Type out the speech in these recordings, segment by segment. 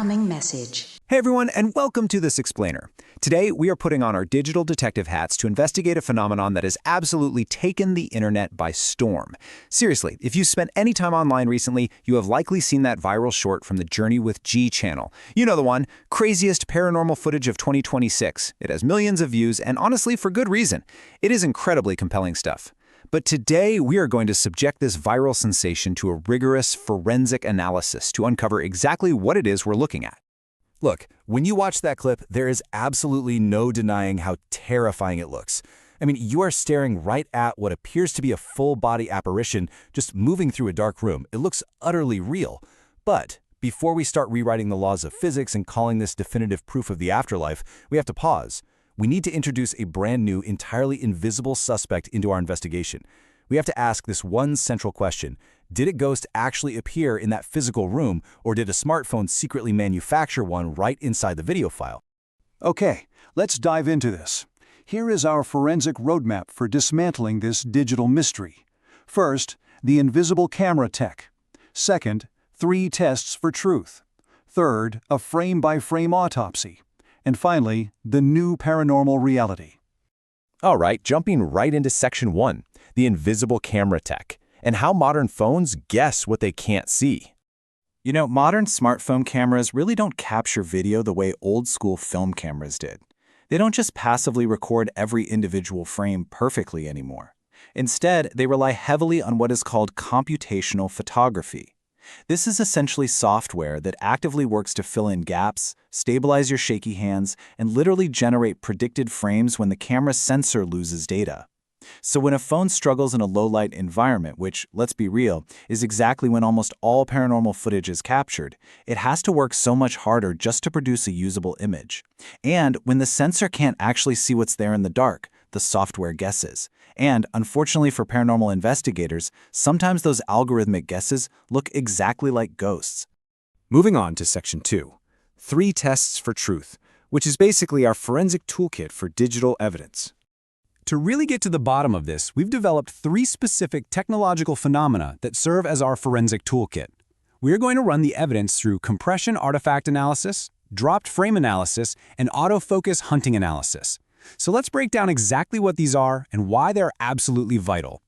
Incoming message. Hey everyone, and welcome to This Explainer. Today, we are putting on our digital detective hats to investigate a phenomenon that has absolutely taken the internet by storm. Seriously, if you spent any time online recently, you have likely seen that viral short from the Journey with G channel. You know the one, craziest paranormal footage of 2026. It has millions of views, and honestly, for good reason. It is incredibly compelling stuff. But today, we are going to subject this viral sensation to a rigorous forensic analysis to uncover exactly what it is we're looking at. Look, when you watch that clip, there is absolutely no denying how terrifying it looks. I mean, you are staring right at what appears to be a full-body apparition just moving through a dark room. It looks utterly real. But before we start rewriting the laws of physics and calling this definitive proof of the afterlife, we have to pause. We need to introduce a brand new, entirely invisible suspect into our investigation. We have to ask this one central question. Did a ghost actually appear in that physical room, or did a smartphone secretly manufacture one right inside the video file? Okay, let's dive into this. Here is our forensic roadmap for dismantling this digital mystery. First, the invisible camera tech. Second, 3 tests for truth. Third, a frame-by-frame autopsy. And finally, the new paranormal reality. All right, jumping right into Section 1, the invisible camera tech, and how modern phones guess what they can't see. You know, modern smartphone cameras really don't capture video the way old-school film cameras did. They don't just passively record every individual frame perfectly anymore. Instead, they rely heavily on what is called computational photography. This is essentially software that actively works to fill in gaps, stabilize your shaky hands, and literally generate predicted frames when the camera sensor loses data. So when a phone struggles in a low-light environment, which, let's be real, is exactly when almost all paranormal footage is captured, it has to work so much harder just to produce a usable image. And when the sensor can't actually see what's there in the dark, the software guesses. And, unfortunately for paranormal investigators, sometimes those algorithmic guesses look exactly like ghosts. Moving on to Section 2, 3 tests for truth, which is basically our forensic toolkit for digital evidence. To really get to the bottom of this, we've developed 3 specific technological phenomena that serve as our forensic toolkit. We're going to run the evidence through compression artifact analysis, dropped frame analysis, and autofocus hunting analysis. So let's break down exactly what these are and why they're absolutely vital.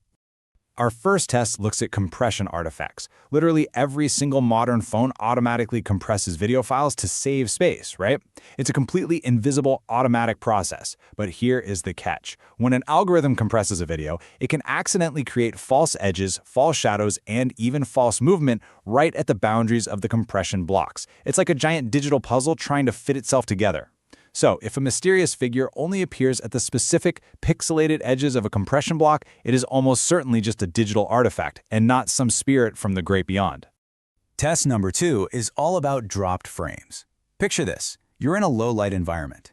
Our first test looks at compression artifacts. Literally every single modern phone automatically compresses video files to save space, right? It's a completely invisible automatic process. But here is the catch. When an algorithm compresses a video, it can accidentally create false edges, false shadows, and even false movement right at the boundaries of the compression blocks. It's like a giant digital puzzle trying to fit itself together. So, if a mysterious figure only appears at the specific pixelated edges of a compression block, it is almost certainly just a digital artifact and not some spirit from the great beyond. Test number 2 is all about dropped frames. Picture this. You're in a low-light environment.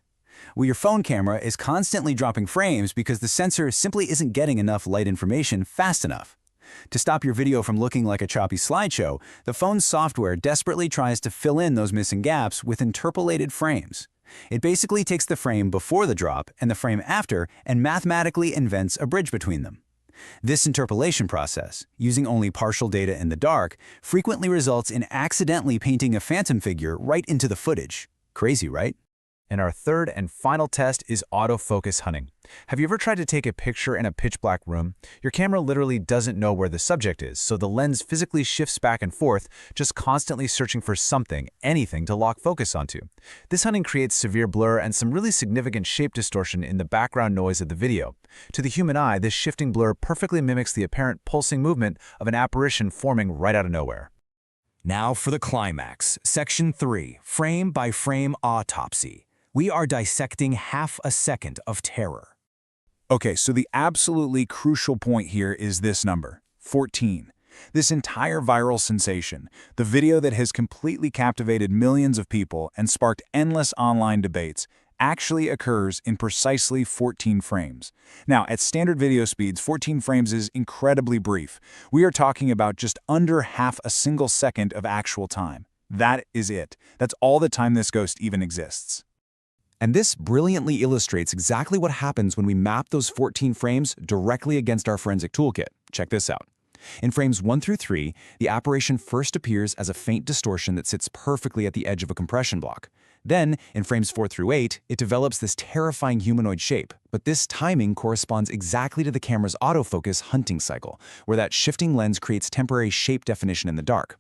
Well, your phone camera is constantly dropping frames because the sensor simply isn't getting enough light information fast enough. To stop your video from looking like a choppy slideshow, the phone's software desperately tries to fill in those missing gaps with interpolated frames. It basically takes the frame before the drop and the frame after and mathematically invents a bridge between them. This interpolation process, using only partial data in the dark, frequently results in accidentally painting a phantom figure right into the footage. Crazy, right? And our third and final test is autofocus hunting. Have you ever tried to take a picture in a pitch-black room? Your camera literally doesn't know where the subject is, so the lens physically shifts back and forth, just constantly searching for something, anything to lock focus onto. This hunting creates severe blur and some really significant shape distortion in the background noise of the video. To the human eye, this shifting blur perfectly mimics the apparent pulsing movement of an apparition forming right out of nowhere. Now for the climax, Section 3, frame-by-frame autopsy. We are dissecting half a second of terror. Okay, so the absolutely crucial point here is this number, 14. This entire viral sensation, the video that has completely captivated millions of people and sparked endless online debates, actually occurs in precisely 14 frames. Now, at standard video speeds, 14 frames is incredibly brief. We are talking about just under half a single second of actual time. That is it. That's all the time this ghost even exists. And this brilliantly illustrates exactly what happens when we map those 14 frames directly against our forensic toolkit. Check this out. In frames 1 through 3, the apparition first appears as a faint distortion that sits perfectly at the edge of a compression block. Then, in frames 4 through 8, it develops this terrifying humanoid shape, but this timing corresponds exactly to the camera's autofocus hunting cycle, where that shifting lens creates temporary shape definition in the dark.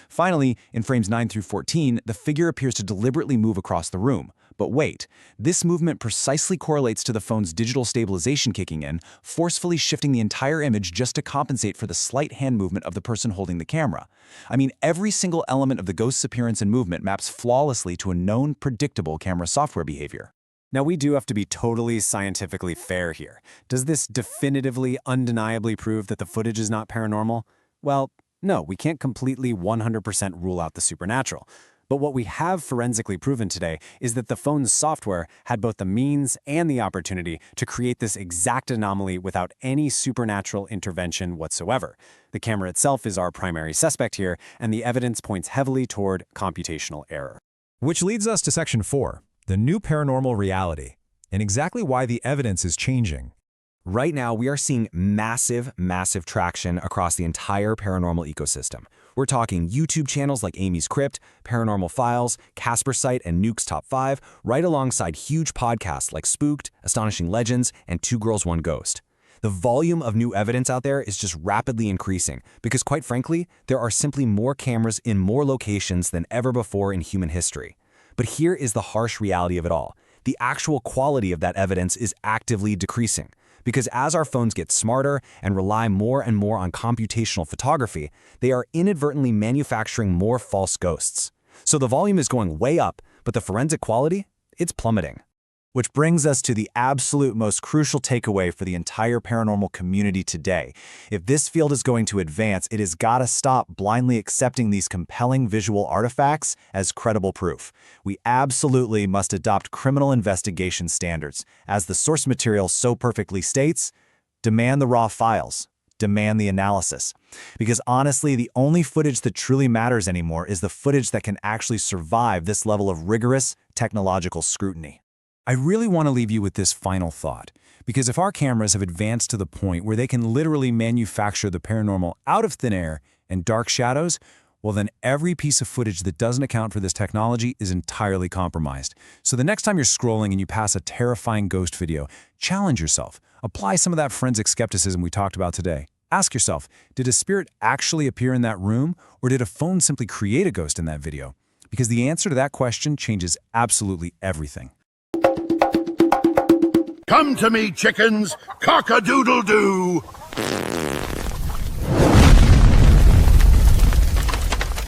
Finally, in frames 9 through 14, the figure appears to deliberately move across the room. But wait, this movement precisely correlates to the phone's digital stabilization kicking in, forcefully shifting the entire image just to compensate for the slight hand movement of the person holding the camera. I mean, every single element of the ghost's appearance and movement maps flawlessly to a known, predictable camera software behavior. Now, we do have to be totally scientifically fair here. Does this definitively, undeniably prove that the footage is not paranormal? Well, no, we can't completely 100% rule out the supernatural. But what we have forensically proven today is that the phone's software had both the means and the opportunity to create this exact anomaly without any supernatural intervention whatsoever. The camera itself is our primary suspect here, and the evidence points heavily toward computational error. Which leads us to Section 4, the new paranormal reality, and exactly why the evidence is changing. Right now, we are seeing massive traction across the entire paranormal ecosystem. We're talking YouTube channels like Amy's Crypt, Paranormal Files, Casper Site, and Nuke's Top 5, right alongside huge podcasts like Spooked, Astonishing Legends, and Two Girls, One Ghost. The volume of new evidence out there is just rapidly increasing because, quite frankly, there are simply more cameras in more locations than ever before in human history. But here is the harsh reality of it all. The actual quality of that evidence is actively decreasing. Because as our phones get smarter and rely more and more on computational photography, they are inadvertently manufacturing more false ghosts. So the volume is going way up, but the forensic quality, it's plummeting. Which brings us to the absolute most crucial takeaway for the entire paranormal community today. If this field is going to advance, it has got to stop blindly accepting these compelling visual artifacts as credible proof. We absolutely must adopt criminal investigation standards. As the source material so perfectly states, demand the raw files, demand the analysis. Because honestly, the only footage that truly matters anymore is the footage that can actually survive this level of rigorous technological scrutiny. I really want to leave you with this final thought, because if our cameras have advanced to the point where they can literally manufacture the paranormal out of thin air and dark shadows, well then every piece of footage that doesn't account for this technology is entirely compromised. So the next time you're scrolling and you pass a terrifying ghost video, challenge yourself. Apply some of that forensic skepticism we talked about today. Ask yourself, did a spirit actually appear in that room, or did a phone simply create a ghost in that video? Because the answer to that question changes absolutely everything. Come to me, chickens, cock-a-doodle-doo!